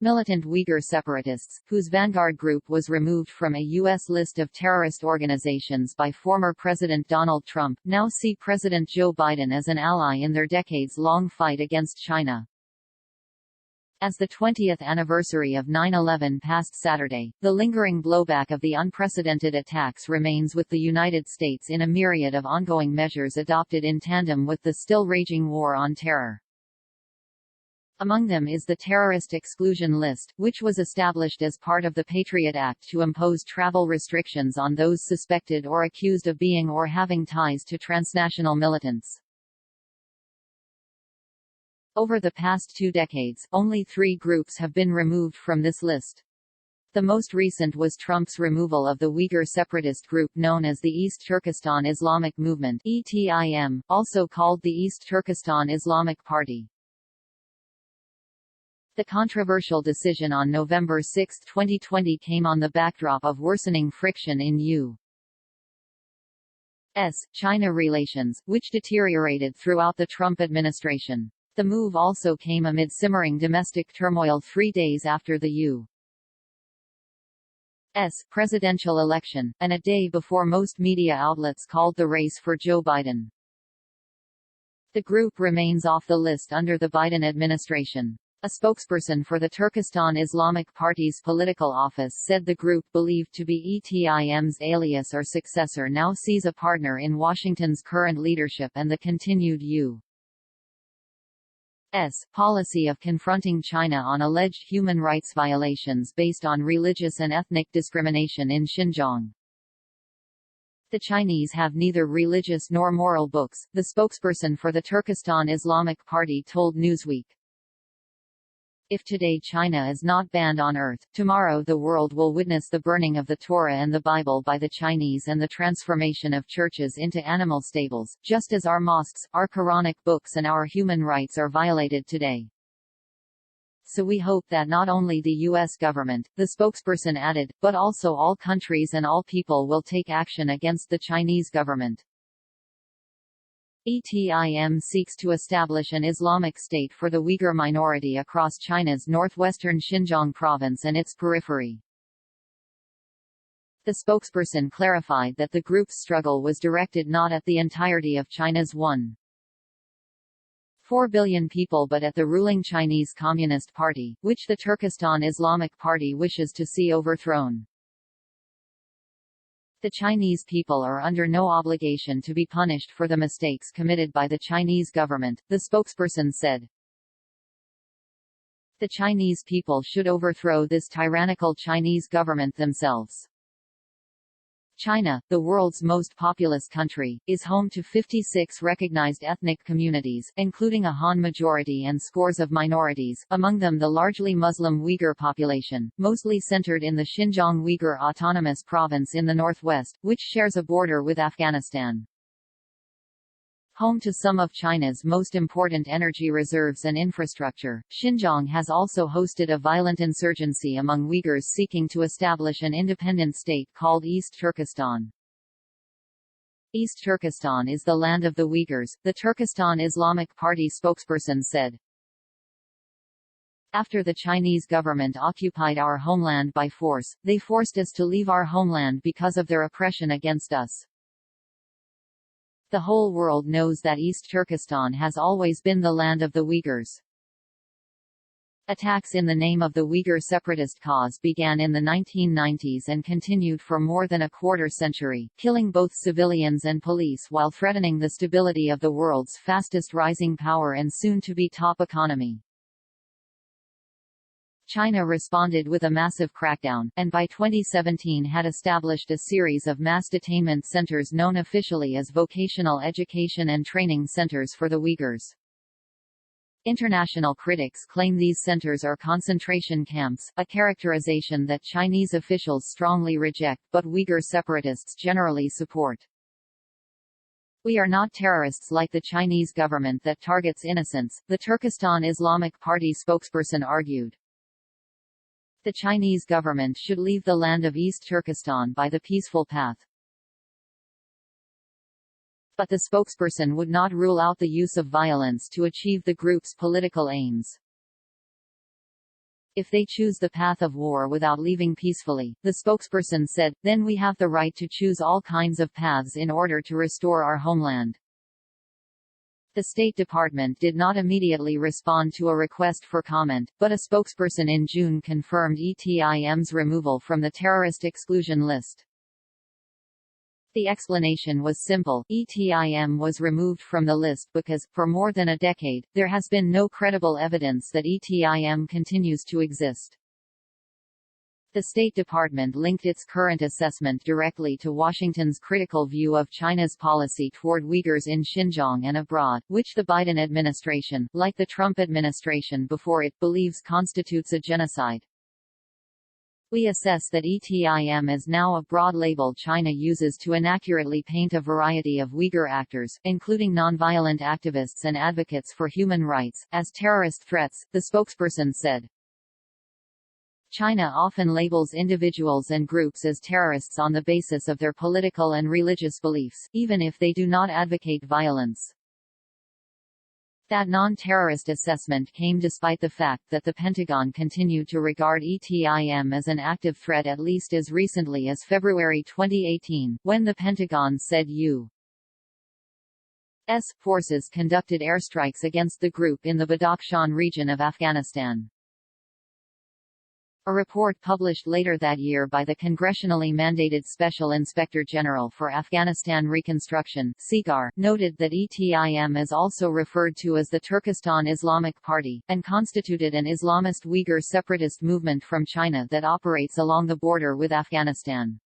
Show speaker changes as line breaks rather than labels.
Militant Uyghur separatists, whose vanguard group was removed from a U.S. list of terrorist organizations by former President Donald Trump, now see President Joe Biden as an ally in their decades-long fight against China. As the 20th anniversary of 9/11 passed Saturday, the lingering blowback of the unprecedented attacks remains, with the United States in a myriad of ongoing measures adopted in tandem with the still raging war on terror. Among them is the Terrorist Exclusion List, which was established as part of the Patriot Act to impose travel restrictions on those suspected or accused of being or having ties to transnational militants. Over the past 2 decades, only 3 groups have been removed from this list. The most recent was Trump's removal of the Uyghur separatist group known as the East Turkestan Islamic Movement (ETIM), also called the East Turkestan Islamic Party. The controversial decision on November 6, 2020 came on the backdrop of worsening friction in U.S.-China relations, which deteriorated throughout the Trump administration. The move also came amid simmering domestic turmoil 3 days after the U.S. presidential election, and a day before most media outlets called the race for Joe Biden. The group remains off the list under the Biden administration. A spokesperson for the Turkestan Islamic Party's political office said the group, believed to be ETIM's alias or successor, now sees a partner in Washington's current leadership and the continued U.S. policy of confronting China on alleged human rights violations based on religious and ethnic discrimination in Xinjiang. The Chinese have neither religious nor moral books, the spokesperson for the Turkestan Islamic Party told Newsweek. If today China is not banned on earth, tomorrow the world will witness the burning of the Torah and the Bible by the Chinese and the transformation of churches into animal stables, just as our mosques, our Quranic books and our human rights are violated today. So we hope that not only the U.S. government, the spokesperson added, but also all countries and all people will take action against the Chinese government. ETIM seeks to establish an Islamic state for the Uyghur minority across China's northwestern Xinjiang province and its periphery. The spokesperson clarified that the group's struggle was directed not at the entirety of China's 1.4 billion people but at the ruling Chinese Communist Party, which the Turkestan Islamic Party wishes to see overthrown. The Chinese people are under no obligation to be punished for the mistakes committed by the Chinese government, the spokesperson said. The Chinese people should overthrow this tyrannical Chinese government themselves. China, the world's most populous country, is home to 56 recognized ethnic communities, including a Han majority and scores of minorities, among them the largely Muslim Uyghur population, mostly centered in the Xinjiang Uyghur Autonomous Province in the northwest, which shares a border with Afghanistan. Home to some of China's most important energy reserves and infrastructure, Xinjiang has also hosted a violent insurgency among Uyghurs seeking to establish an independent state called East Turkestan. East Turkestan is the land of the Uyghurs, the Turkestan Islamic Party spokesperson said. After the Chinese government occupied our homeland by force, they forced us to leave our homeland because of their oppression against us. The whole world knows that East Turkestan has always been the land of the Uyghurs. Attacks in the name of the Uyghur separatist cause began in the 1990s and continued for more than a quarter century, killing both civilians and police while threatening the stability of the world's fastest rising power and soon-to-be top economy. China responded with a massive crackdown, and by 2017 had established a series of mass detainment centers known officially as vocational education and training centers for the Uyghurs. International critics claim these centers are concentration camps, a characterization that Chinese officials strongly reject, but Uyghur separatists generally support. We are not terrorists like the Chinese government that targets innocents, the Turkestan Islamic Party spokesperson argued. The Chinese government should leave the land of East Turkestan by the peaceful path. But the spokesperson would not rule out the use of violence to achieve the group's political aims. if they choose the path of war without leaving peacefully, the spokesperson said, then we have the right to choose all kinds of paths in order to restore our homeland. The State Department did not immediately respond to a request for comment, but a spokesperson in June confirmed ETIM's removal from the terrorist exclusion list. The explanation was simple: ETIM was removed from the list because, for more than a decade, there has been no credible evidence that ETIM continues to exist. The State Department linked its current assessment directly to Washington's critical view of China's policy toward Uyghurs in Xinjiang and abroad, which the Biden administration, like the Trump administration before it, believes constitutes a genocide. We assess that ETIM is now a broad label China uses to inaccurately paint a variety of Uyghur actors, including nonviolent activists and advocates for human rights, as terrorist threats, the spokesperson said. China often labels individuals and groups as terrorists on the basis of their political and religious beliefs, even if they do not advocate violence. That non-terrorist assessment came despite the fact that the Pentagon continued to regard ETIM as an active threat at least as recently as February 2018, when the Pentagon said U.S. forces conducted airstrikes against the group in the Badakhshan region of Afghanistan. A report published later that year by the congressionally mandated Special Inspector General for Afghanistan Reconstruction (SIGAR) noted that ETIM is also referred to as the Turkestan Islamic Party, and constituted an Islamist Uyghur separatist movement from China that operates along the border with Afghanistan.